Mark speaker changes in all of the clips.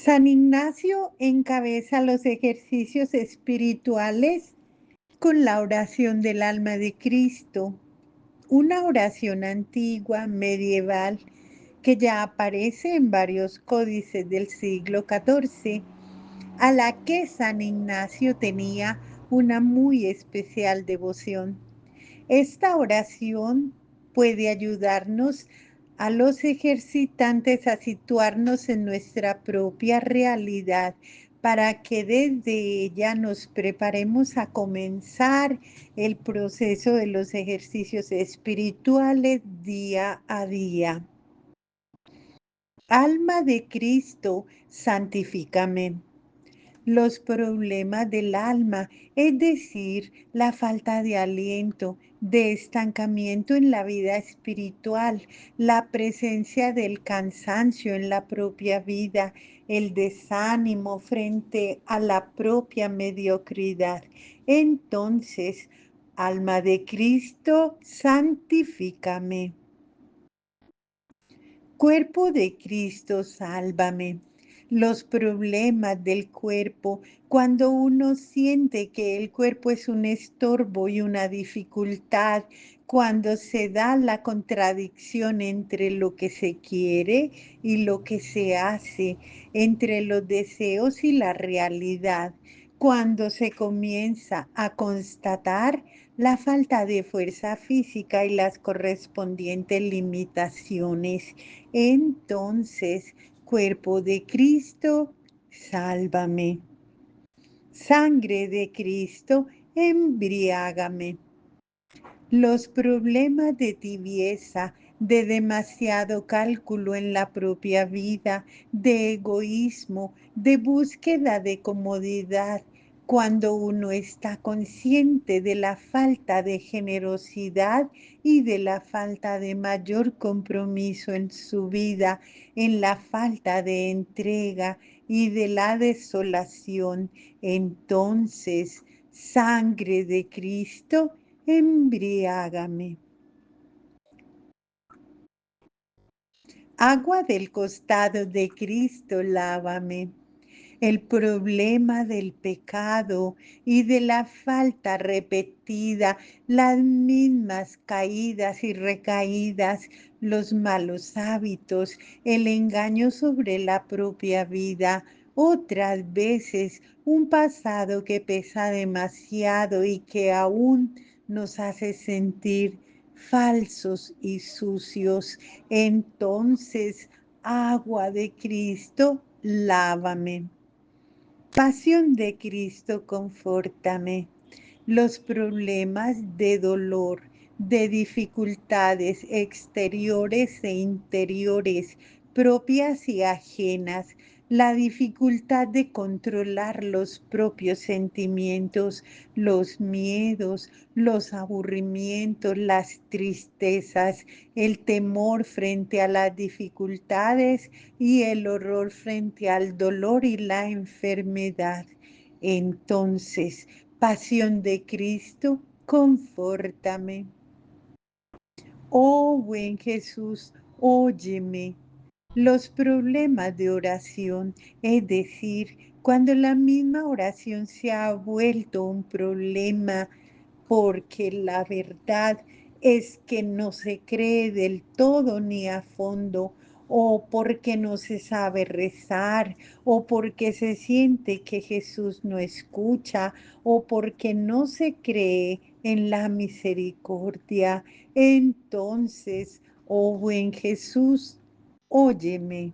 Speaker 1: San Ignacio encabeza los ejercicios espirituales con la oración del alma de Cristo, una oración antigua, medieval, que ya aparece en varios códices del siglo XIV, a la que San Ignacio tenía una muy especial devoción. Esta oración puede ayudarnos a los ejercitantes a situarnos en nuestra propia realidad para que desde ella nos preparemos a comenzar el proceso de los ejercicios espirituales día a día. Alma de Cristo, santifícame. Los problemas del alma, es decir, la falta de aliento, de estancamiento en la vida espiritual, la presencia del cansancio en la propia vida, el desánimo frente a la propia mediocridad. Entonces, alma de Cristo, santifícame. Cuerpo de Cristo, sálvame. Los problemas del cuerpo, cuando uno siente que el cuerpo es un estorbo y una dificultad, cuando se da la contradicción entre lo que se quiere y lo que se hace, entre los deseos y la realidad, cuando se comienza a constatar la falta de fuerza física y las correspondientes limitaciones. Entonces, cuerpo de Cristo, sálvame. Sangre de Cristo, embriágame. Los problemas de tibieza, de demasiado cálculo en la propia vida, de egoísmo, de búsqueda de comodidad, cuando uno está consciente de la falta de generosidad y de la falta de mayor compromiso en su vida, en la falta de entrega y de la desolación, entonces, sangre de Cristo, embriágame. Agua del costado de Cristo, lávame. El problema del pecado y de la falta repetida, las mismas caídas y recaídas, los malos hábitos, el engaño sobre la propia vida, otras veces un pasado que pesa demasiado y que aún nos hace sentir falsos y sucios. Entonces, agua de Cristo, lávame. Pasión de Cristo, confórtame. Los problemas de dolor, de dificultades exteriores e interiores, propias y ajenas, la dificultad de controlar los propios sentimientos, los miedos, los aburrimientos, las tristezas, el temor frente a las dificultades y el horror frente al dolor y la enfermedad. Entonces, pasión de Cristo, confórtame. Oh buen Jesús, óyeme. Los problemas de oración, es decir, cuando la misma oración se ha vuelto un problema porque la verdad es que no se cree del todo ni a fondo, o porque no se sabe rezar, o porque se siente que Jesús no escucha, o porque no se cree en la misericordia. Entonces, oh buen Jesús, óyeme.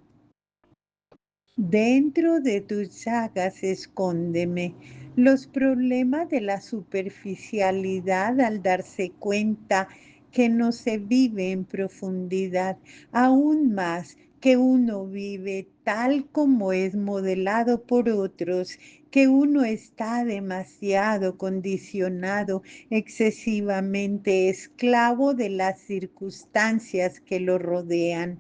Speaker 1: Dentro de tus llagas escóndeme. Los problemas de la superficialidad al darse cuenta que no se vive en profundidad, aún más que uno vive tal como es modelado por otros, que uno está demasiado condicionado, excesivamente esclavo de las circunstancias que lo rodean,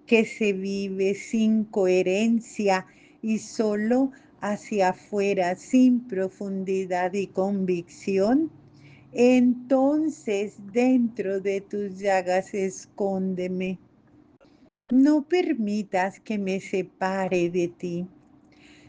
Speaker 1: que se vive sin coherencia y solo hacia afuera, sin profundidad y convicción, entonces dentro de tus llagas escóndeme. No permitas que me separe de ti.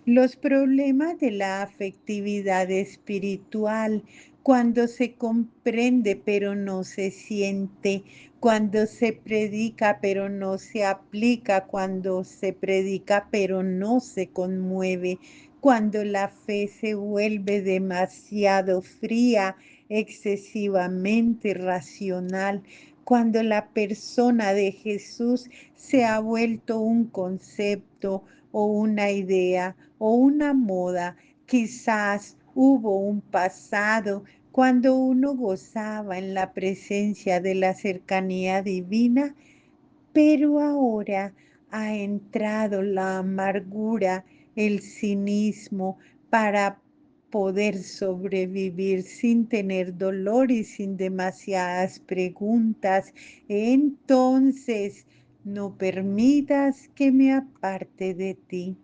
Speaker 1: Los problemas de la afectividad espiritual, cuando se comprende pero no se siente, cuando se predica pero no se aplica, cuando se predica pero no se conmueve, cuando la fe se vuelve demasiado fría, excesivamente racional, cuando la persona de Jesús se ha vuelto un concepto o una idea o una moda. Quizás hubo un pasado cuando uno gozaba en la presencia de la cercanía divina, pero ahora ha entrado la amargura, el cinismo para poder sobrevivir sin tener dolor y sin demasiadas preguntas. Entonces, no permitas que me aparte de ti.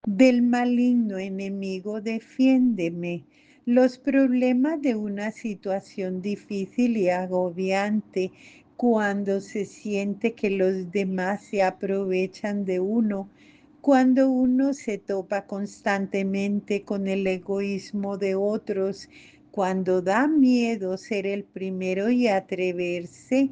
Speaker 1: Del maligno enemigo, defiéndeme. Los problemas de una situación difícil y agobiante, cuando se siente que los demás se aprovechan de uno, cuando uno se topa constantemente con el egoísmo de otros, cuando da miedo ser el primero y atreverse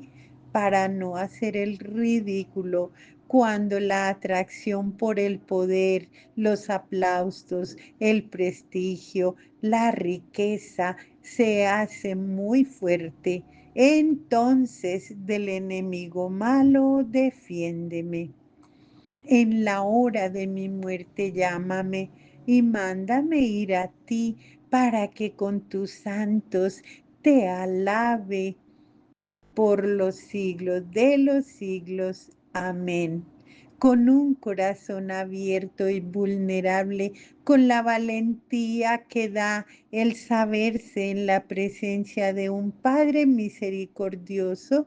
Speaker 1: para no hacer el ridículo, cuando la atracción por el poder, los aplausos, el prestigio, la riqueza se hace muy fuerte. Entonces del enemigo malo, defiéndeme. En la hora de mi muerte llámame y mándame ir a ti para que con tus santos te alabe por los siglos de los siglos. Amén. Con un corazón abierto y vulnerable, con la valentía que da el saberse en la presencia de un Padre misericordioso,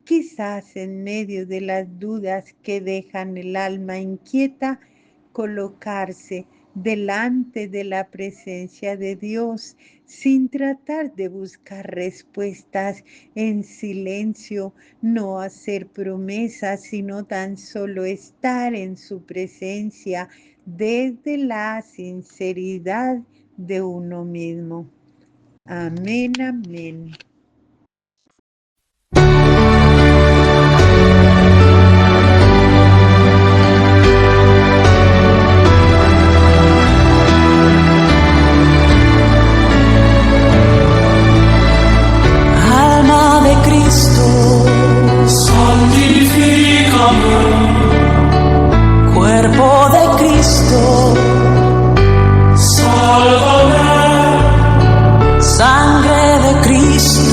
Speaker 1: quizás en medio de las dudas que dejan el alma inquieta, colocarse delante de la presencia de Dios sin tratar de buscar respuestas en silencio, no hacer promesas, sino tan solo estar en su presencia desde la sinceridad de uno mismo. Amén, amén.
Speaker 2: Alma de Cristo,
Speaker 3: santifícame.
Speaker 2: cuerpo de Cristo,
Speaker 3: Sálvame.
Speaker 2: sangre de Cristo,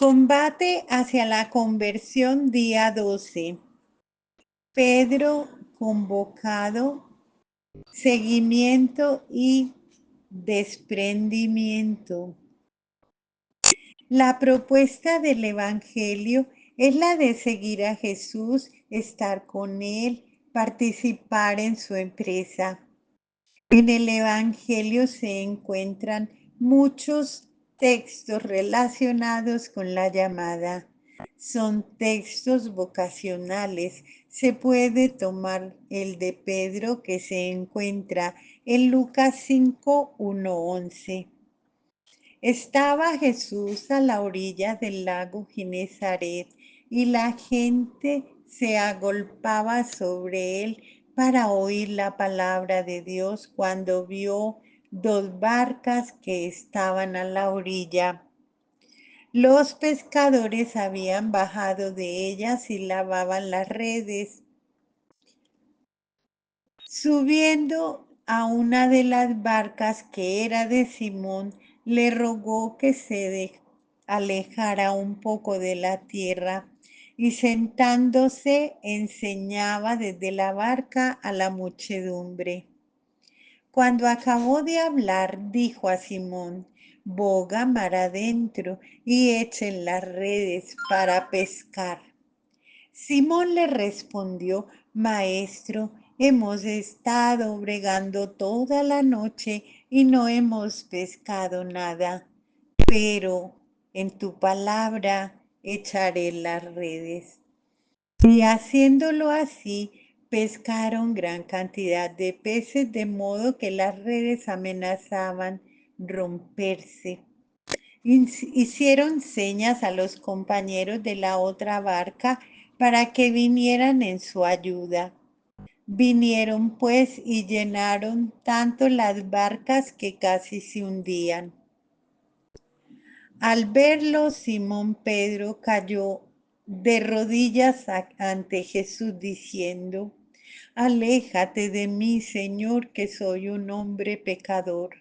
Speaker 1: Combate hacia la conversión, día 12. Pedro convocado, seguimiento y desprendimiento. La propuesta del Evangelio es la de seguir a Jesús, estar con Él, participar en su empresa. En el Evangelio se encuentran muchos textos relacionados con la llamada. Son textos vocacionales. Se puede tomar el de Pedro que se encuentra en Lucas 5, 1, 11. Estaba Jesús a la orilla del lago Genezaret y la gente se agolpaba sobre él para oír la palabra de Dios cuando vio dos barcas que estaban a la orilla. Los pescadores habían bajado de ellas y lavaban las redes. Subiendo a una de las barcas que era de Simón, le rogó que se alejara un poco de la tierra y sentándose enseñaba desde la barca a la muchedumbre. Cuando acabó de hablar, dijo a Simón: boga mar adentro y echen las redes para pescar. Simón le respondió: Maestro, hemos estado bregando toda la noche y no hemos pescado nada, pero en tu palabra echaré las redes. Y haciéndolo así, pescaron gran cantidad de peces, de modo que las redes amenazaban romperse. Hicieron señas a los compañeros de la otra barca para que vinieran en su ayuda. Vinieron pues y llenaron tanto las barcas que casi se hundían. Al verlo, Simón Pedro cayó de rodillas ante Jesús diciendo: Aléjate de mí, Señor, que soy un hombre pecador.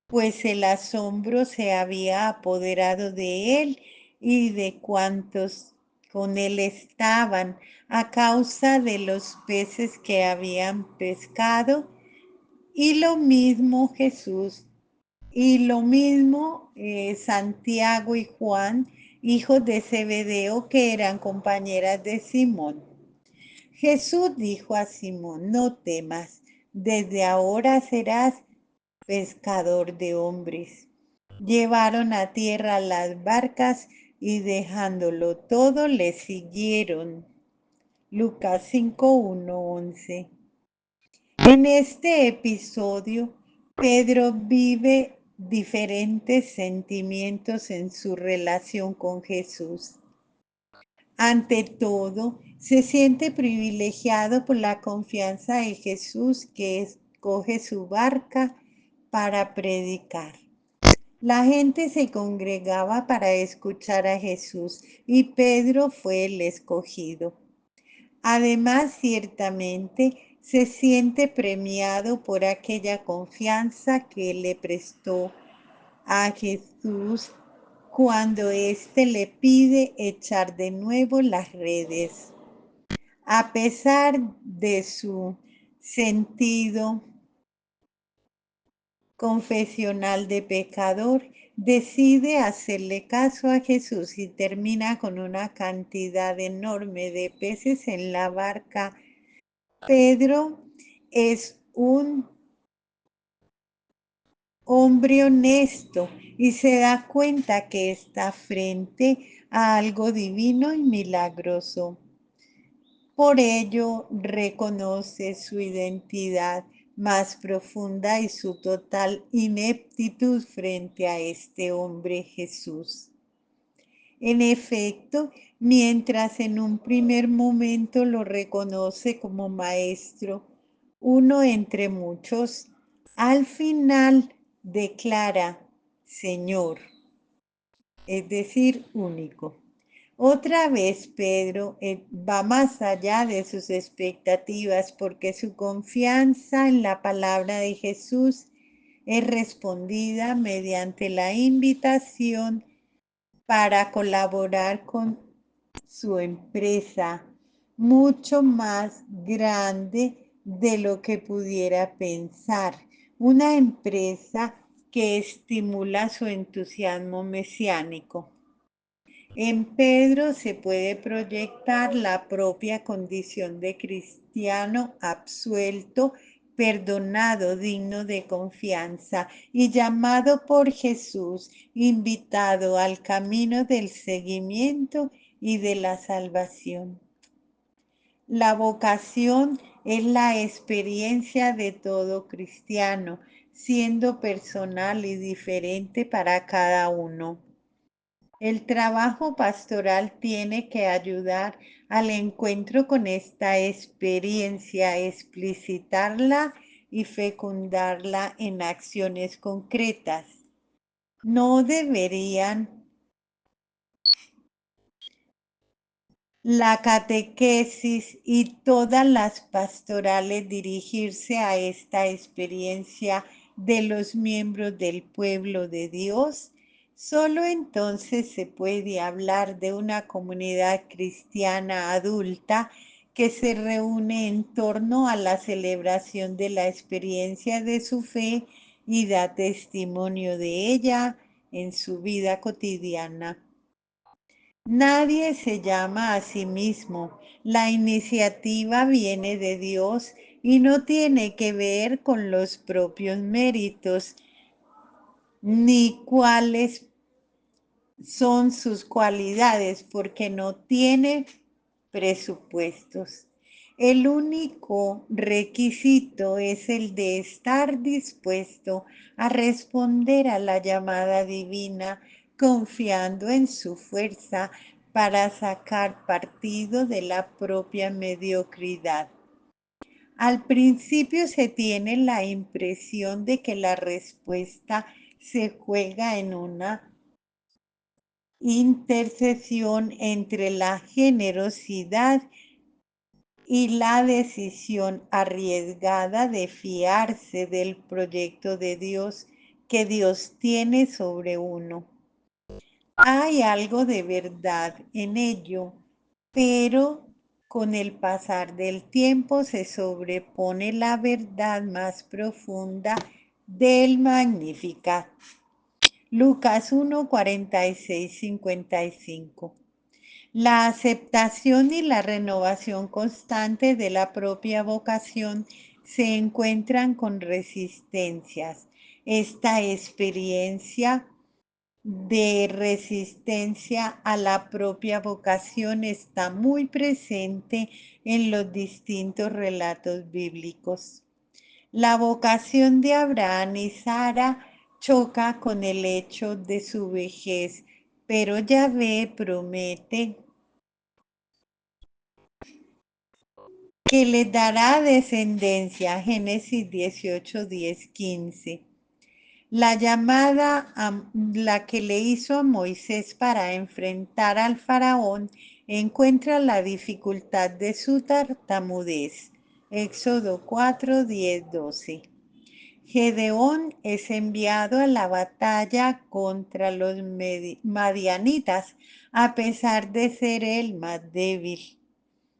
Speaker 1: Pues el asombro se había apoderado de él y de cuantos con él estaban a causa de los peces que habían pescado, y lo mismo Jesús, y lo mismo Santiago y Juan, hijos de Zebedeo, que eran compañeras de Simón. Jesús dijo a Simón: no temas, desde ahora serás pescador de hombres. Llevaron a tierra las barcas y dejándolo todo le siguieron. Lucas 5, 1, 11. En este episodio, Pedro vive diferentes sentimientos en su relación con Jesús. Ante todo, se siente privilegiado por la confianza en Jesús, que escoge su barca para predicar. La gente se congregaba para escuchar a Jesús y Pedro fue el escogido. Además, ciertamente, se siente premiado por aquella confianza que le prestó a Jesús cuando éste le pide echar de nuevo las redes. A pesar de su sentido confesional de pecador, decide hacerle caso a Jesús y termina con una cantidad enorme de peces en la barca. Pedro es un hombre honesto y se da cuenta que está frente a algo divino y milagroso. Por ello reconoce su identidad más profunda y su total ineptitud frente a este hombre Jesús. En efecto, mientras en un primer momento lo reconoce como maestro, uno entre muchos, al final declara Señor, es decir, único. Otra vez Pedro va más allá de sus expectativas porque su confianza en la palabra de Jesús es respondida mediante la invitación para colaborar con su empresa mucho más grande de lo que pudiera pensar. Una empresa que estimula su entusiasmo mesiánico. En Pedro se puede proyectar la propia condición de cristiano absuelto, perdonado, digno de confianza y llamado por Jesús, invitado al camino del seguimiento y de la salvación. La vocación es la experiencia de todo cristiano, siendo personal y diferente para cada uno. El trabajo pastoral tiene que ayudar al encuentro con esta experiencia, explicitarla y fecundarla en acciones concretas. No deberían la catequesis y todas las pastorales dirigirse a esta experiencia de los miembros del pueblo de Dios. Solo entonces se puede hablar de una comunidad cristiana adulta que se reúne en torno a la celebración de la experiencia de su fe y da testimonio de ella en su vida cotidiana. Nadie se llama a sí mismo. La iniciativa viene de Dios y no tiene que ver con los propios méritos ni cuáles son sus cualidades, porque no tiene presupuestos. El único requisito es el de estar dispuesto a responder a la llamada divina, confiando en su fuerza para sacar partido de la propia mediocridad. Al principio se tiene la impresión de que la respuesta se juega en una intercesión entre la generosidad y la decisión arriesgada de fiarse del proyecto de Dios que Dios tiene sobre uno. Hay algo de verdad en ello, pero con el pasar del tiempo se sobrepone la verdad más profunda del Magnificat. Lucas 1, 46, 55. La aceptación y la renovación constante de la propia vocación se encuentran con resistencias. Esta experiencia de resistencia a la propia vocación está muy presente en los distintos relatos bíblicos. La vocación de Abraham y Sara choca con el hecho de su vejez, pero Yahvé promete que le dará descendencia. Génesis 18, 10, 15. La llamada a la que le hizo a Moisés para enfrentar al faraón encuentra la dificultad de su tartamudez. Éxodo 4, 10, 12. Gedeón es enviado a la batalla contra los madianitas a pesar de ser el más débil.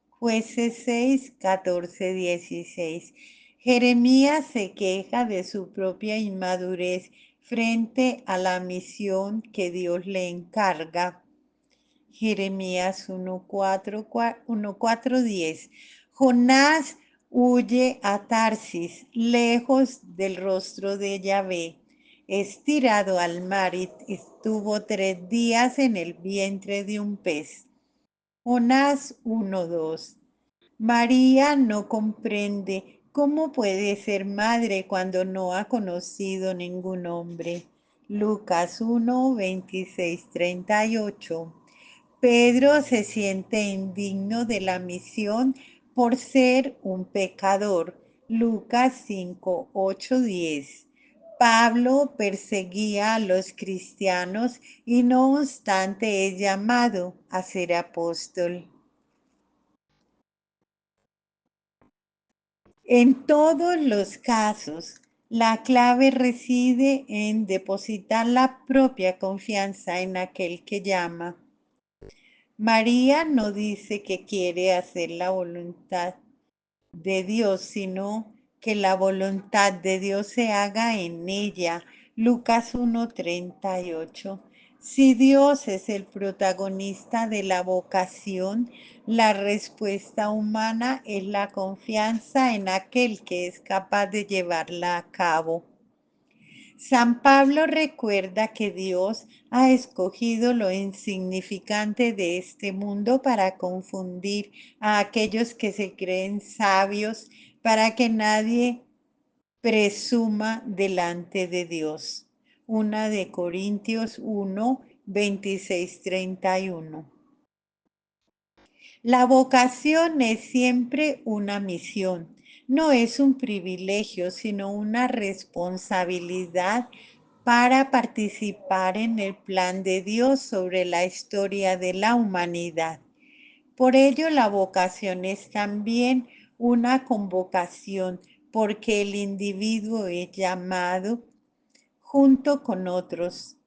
Speaker 1: Jueces 6, 14, 16. Jeremías se queja de su propia inmadurez frente a la misión que Dios le encarga. Jeremías 1:4, 10. Jonás huye a Tarsis, lejos del rostro de Yahvé. Es tirado al mar y estuvo 3 días en el vientre de un pez. Jonás 1:2. María no comprende cómo puede ser madre cuando no ha conocido ningún hombre. Lucas 1, 26, 38. Pedro se siente indigno de la misión por ser un pecador. Lucas 5, 8, 10. Pablo perseguía a los cristianos y no obstante es llamado a ser apóstol. En todos los casos, La clave reside en depositar la propia confianza en aquel que llama. María no dice que quiere hacer la voluntad de Dios, sino que la voluntad de Dios se haga en ella. Lucas 1:38. Si Dios es el protagonista de la vocación, la respuesta humana es la confianza en aquel que es capaz de llevarla a cabo. San Pablo recuerda que Dios ha escogido lo insignificante de este mundo para confundir a aquellos que se creen sabios, para que nadie presuma delante de Dios. 1 Corintios 1:26-31. La vocación es siempre una misión, no es un privilegio, sino una responsabilidad para participar en el plan de Dios sobre la historia de la humanidad. Por ello, la vocación es también una convocación, porque el individuo es llamado junto con otros.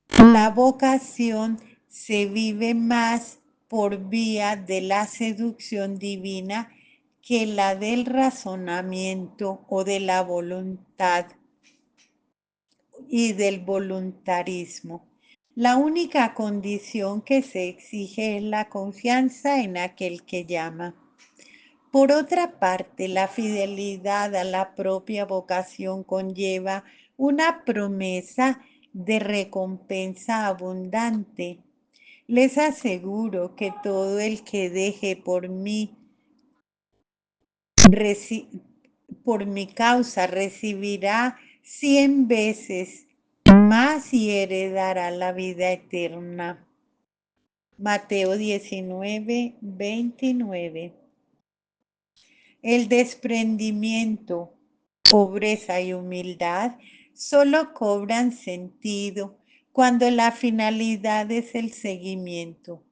Speaker 1: La vocación se vive más por vía de la seducción divina que la del razonamiento o de la voluntad y del voluntarismo. La única condición que se exige es la confianza en aquel que llama. Por otra parte, la fidelidad a la propia vocación conlleva una promesa de recompensa abundante. Les aseguro que todo el que deje por mi causa recibirá 100 veces más y heredará la vida eterna. Mateo 19:29. El desprendimiento, pobreza y humildad solo cobran sentido cuando la finalidad es el seguimiento,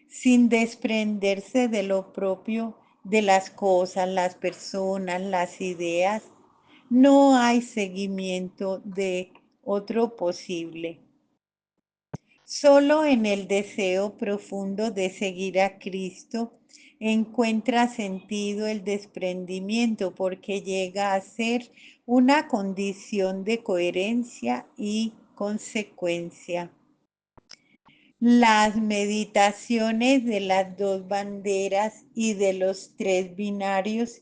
Speaker 1: sin desprenderse de lo propio, de las cosas, las personas, las ideas. No hay seguimiento de otro posible. Solo en el deseo profundo de seguir a Cristo encuentra sentido el desprendimiento, porque llega a ser una condición de coherencia y consecuencia. Las meditaciones de las dos banderas y de los tres binarios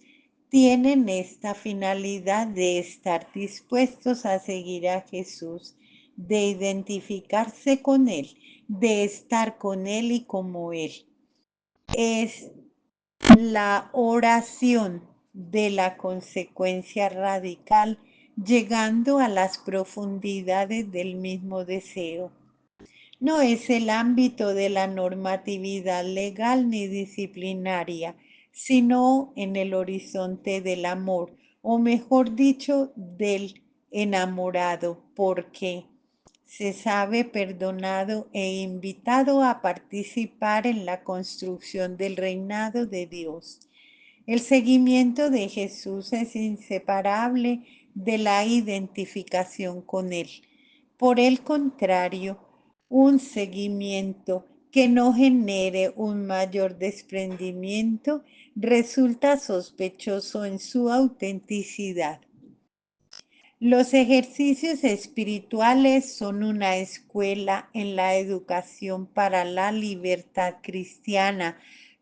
Speaker 1: tienen esta finalidad de estar dispuestos a seguir a Jesús, de identificarse con Él, de estar con Él y como Él. Es la oración de la consecuencia radical, llegando a las profundidades del mismo deseo. No es el ámbito de la normatividad legal ni disciplinaria, sino en el horizonte del amor, o mejor dicho, del enamorado, porque se sabe perdonado e invitado a participar en la construcción del reinado de Dios. El seguimiento de Jesús es inseparable de la identificación con Él. Por el contrario, un seguimiento que no genere un mayor desprendimiento resulta sospechoso en su autenticidad. Los ejercicios espirituales son una escuela en la educación para la libertad cristiana,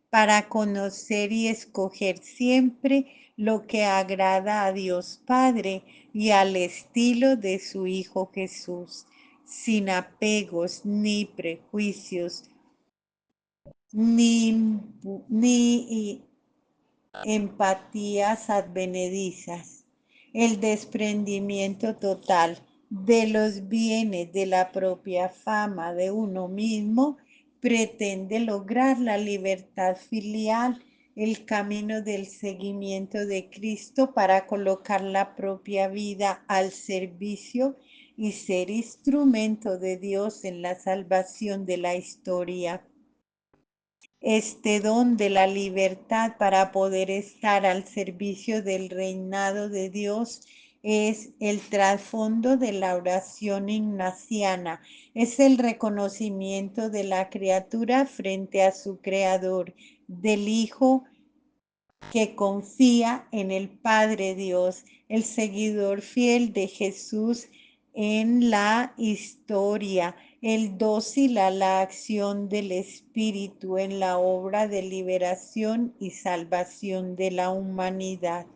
Speaker 1: para conocer y escoger siempre lo que agrada a Dios Padre y al estilo de su Hijo Jesús, sin apegos ni prejuicios, ni empatías advenedizas. El desprendimiento total de los bienes de la propia fama de uno mismo pretende lograr la libertad filial, el camino del seguimiento de Cristo para colocar la propia vida al servicio y ser instrumento de Dios en la salvación de la historia. este don de la libertad para poder estar al servicio del reinado de Dios es el trasfondo de la oración ignaciana, es el reconocimiento de la criatura frente a su creador, del Hijo que confía en el Padre Dios, el seguidor fiel de Jesús en la historia, el dócil a la acción del Espíritu en la obra de liberación y salvación de la humanidad.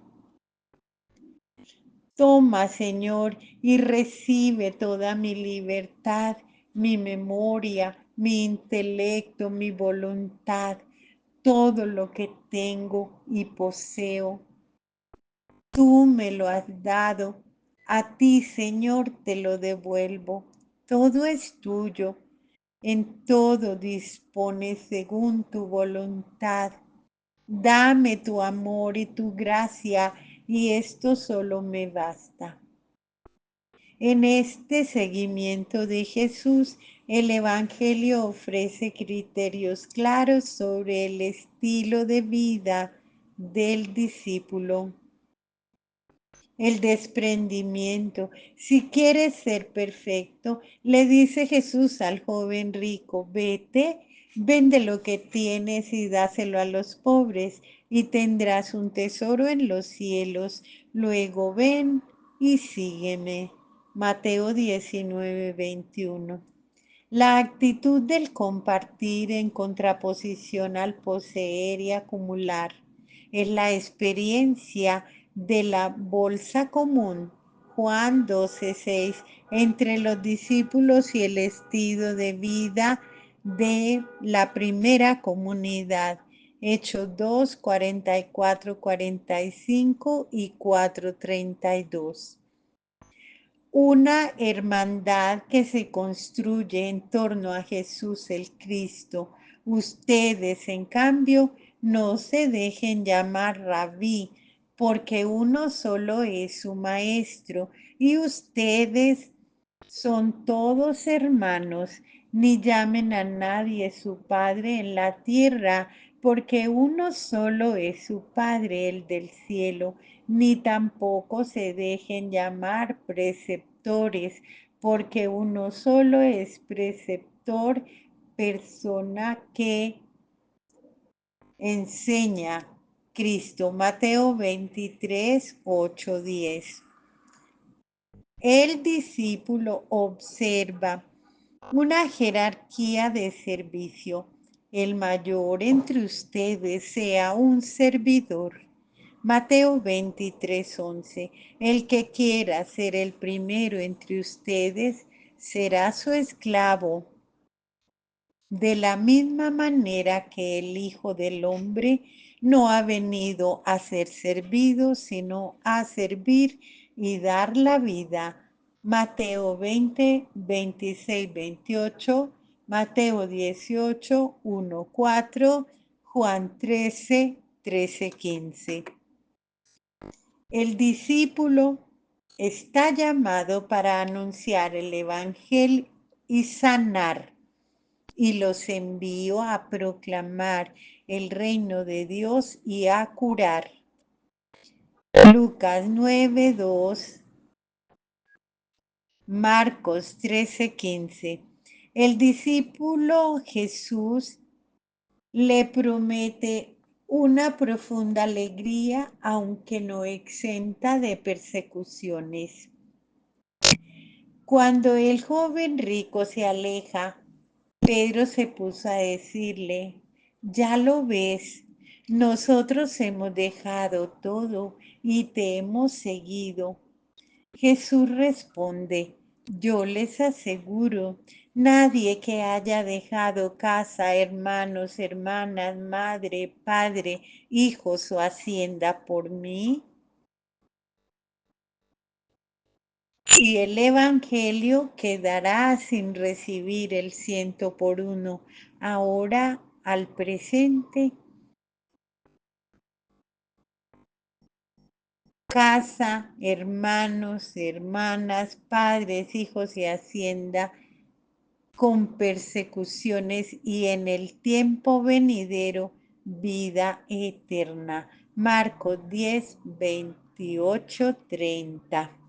Speaker 1: Toma, Señor, y recibe toda mi libertad, mi memoria, mi intelecto, mi voluntad, todo lo que tengo y poseo. Tú me lo has dado, a ti, Señor, te lo devuelvo. Todo es tuyo, en todo dispones según tu voluntad. Dame tu amor y tu gracia, y esto solo me basta. En este seguimiento de Jesús, el Evangelio ofrece criterios claros sobre el estilo de vida del discípulo. El desprendimiento. Si quieres ser perfecto, le dice Jesús al joven rico, vete, vende lo que tienes y dáselo a los pobres, y tendrás un tesoro en los cielos. Luego ven y sígueme. Mateo 19:21. La actitud del compartir en contraposición al poseer y acumular es la experiencia de la bolsa común. Juan 12:6, entre los discípulos y el estilo de vida de la primera comunidad. Hechos 2, 44, 45 y 4:32. Una hermandad que se construye en torno a Jesús el Cristo. Ustedes, en cambio, no se dejen llamar rabí, porque uno solo es su maestro, y ustedes son todos hermanos. Ni llamen a nadie su Padre en la tierra, porque uno solo es su Padre, el del cielo. Ni tampoco se dejen llamar preceptores, porque uno solo es preceptor, persona que enseña Cristo. Mateo 23, 8, 10. El discípulo observa una jerarquía de servicio. El mayor entre ustedes sea un servidor. Mateo 23, 11. El que quiera ser el primero entre ustedes será su esclavo. De la misma manera que el Hijo del Hombre no ha venido a ser servido, sino a servir y dar la vida. Mateo 20, 26, 28, Mateo 18, 1, 4, Juan 13, 13, 15. El discípulo está llamado para anunciar el Evangelio y sanar, y los envío a proclamar el reino de Dios y a curar. Lucas 9:2, Marcos 13:15. El discípulo Jesús le promete una profunda alegría, aunque no exenta de persecuciones. Cuando el joven rico se aleja, Pedro se puso a decirle, ya lo ves, nosotros hemos dejado todo y te hemos seguido. Jesús responde, yo les aseguro, nadie que haya dejado casa, hermanos, hermanas, madre, padre, hijos o hacienda por mí, y el Evangelio quedará sin recibir el 100 por 1. Ahora al presente, casa, hermanos, hermanas, padres, hijos y hacienda, con persecuciones y en el tiempo venidero vida eterna. Marcos 10, 28, 30.